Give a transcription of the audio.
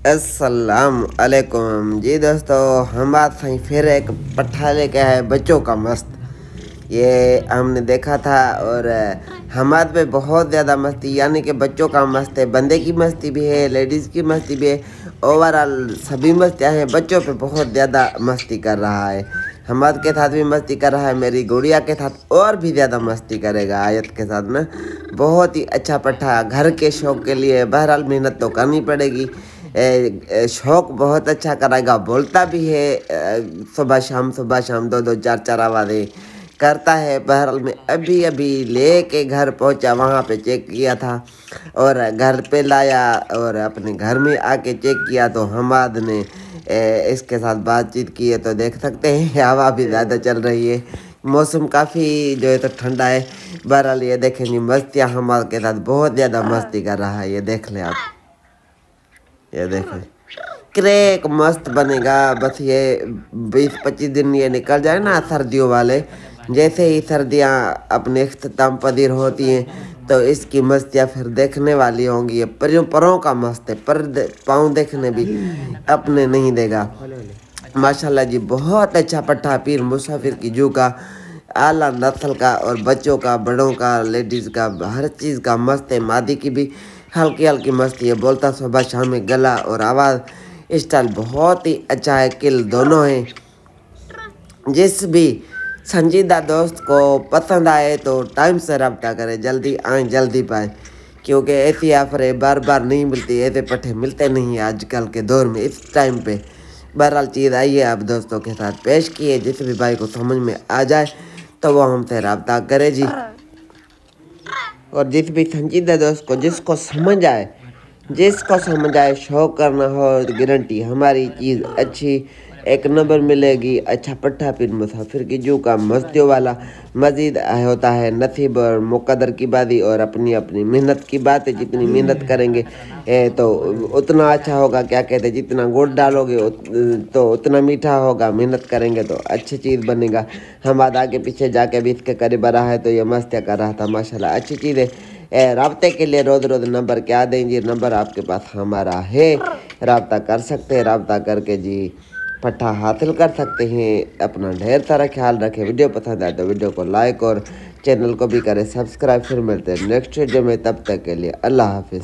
अस्सलाम अलैकुम जी दोस्तों, हम बात सही फिर एक पट्ठा लेके आए बच्चों का मस्त। ये हमने देखा था और हमारे पे बहुत ज़्यादा मस्ती, यानी कि बच्चों का मस्त है, बंदे की मस्ती भी है, लेडीज़ की मस्ती भी है, ओवरऑल सभी मस्तियाँ हैं। बच्चों पे बहुत ज़्यादा मस्ती कर रहा है, हमाद के साथ भी मस्ती कर रहा है, मेरी गुड़िया के साथ और भी ज़्यादा मस्ती करेगा आयत के साथ में। बहुत ही अच्छा पट्ठा घर के शौक़ के लिए, बहरहाल मेहनत तो करनी पड़ेगी। शौक़ बहुत अच्छा कराएगा, बोलता भी है सुबह शाम दो दो चार चार आवाज़ें करता है। बहरहाल में अभी अभी लेके घर पहुंचा, वहाँ पे चेक किया था और घर पे लाया और अपने घर में आके चेक किया तो हमाद ने इसके साथ बातचीत की है। तो देख सकते हैं हवा भी ज़्यादा चल रही है, मौसम काफ़ी जो है तो ठंडा है। बहरहाल ये देखें जी, मस्तियाँ हमाद के साथ बहुत ज़्यादा मस्ती कर रहा है। ये देख लें आप, ये देखें क्रैक मस्त बनेगा। बस ये 20-25 दिन ये निकल जाए ना सर्दियों वाले, जैसे ही सर्दियाँ अपने अख्ताम पदीर होती हैं तो इसकी मस्तियाँ फिर देखने वाली होंगी। ये परों का मस्त है, पर पाँव देखने भी अपने नहीं देगा। माशाल्लाह जी, बहुत अच्छा पट्ठा, पीर मुसाफिर की जू का, आला नस्ल का और बच्चों का, बड़ों का, लेडीज़ का, हर चीज़ का मस्त है। मादी की भी हल्की हल्की मस्ती है, बोलता सुबह शाम में, गला और आवाज़ स्टाइल बहुत ही अच्छा है, किल दोनों हैं। जिस भी संजीदा दोस्त को पसंद आए तो टाइम से रब्ता करें, जल्दी आए जल्दी पाए, क्योंकि ऐसी ऑफरें बार बार नहीं मिलती, ऐसे पट्टे मिलते नहीं आजकल के दौर में इस टाइम पे। बहरहाल चीज़ आई है, आप दोस्तों के साथ पेश किए, जिस भी भाई को समझ में आ जाए तो वो हमसे रब्ता करे जी। और जिस भी संजीदा दोस्त को जिसको समझ आए शौक करना हो, गारंटी हमारी चीज़ अच्छी एक नंबर मिलेगी। अच्छा पट्ठा पीर मुसाफिर की जू का मस्तियों वाला मज़ीद होता है नसीब और मुकद्दर की बात और अपनी अपनी मेहनत की बात है। जितनी मेहनत करेंगे तो उतना अच्छा होगा। क्या कहते हैं, जितना गुड़ डालोगे तो उतना मीठा होगा, मेहनत करेंगे तो अच्छी चीज़ बनेगा। हम आगे पीछे जाके भी इसके करीब रहा है तो ये मस्तियाँ कर रहा था। माशाल्लाह अच्छी चीज़ है। रब्ते के लिए रोज़ नंबर क्या देंगे, नंबर आपके पास हमारा है, रब्ता कर सकते हैं। रब्ता करके जी पट्ठा हासिल कर सकते हैं। अपना ढेर सारा ख्याल रखें। वीडियो पसंद आए तो वीडियो को लाइक और चैनल को भी करें सब्सक्राइब। फिर मिलते हैं नेक्स्ट वीडियो में, तब तक के लिए अल्लाह हाफिज़।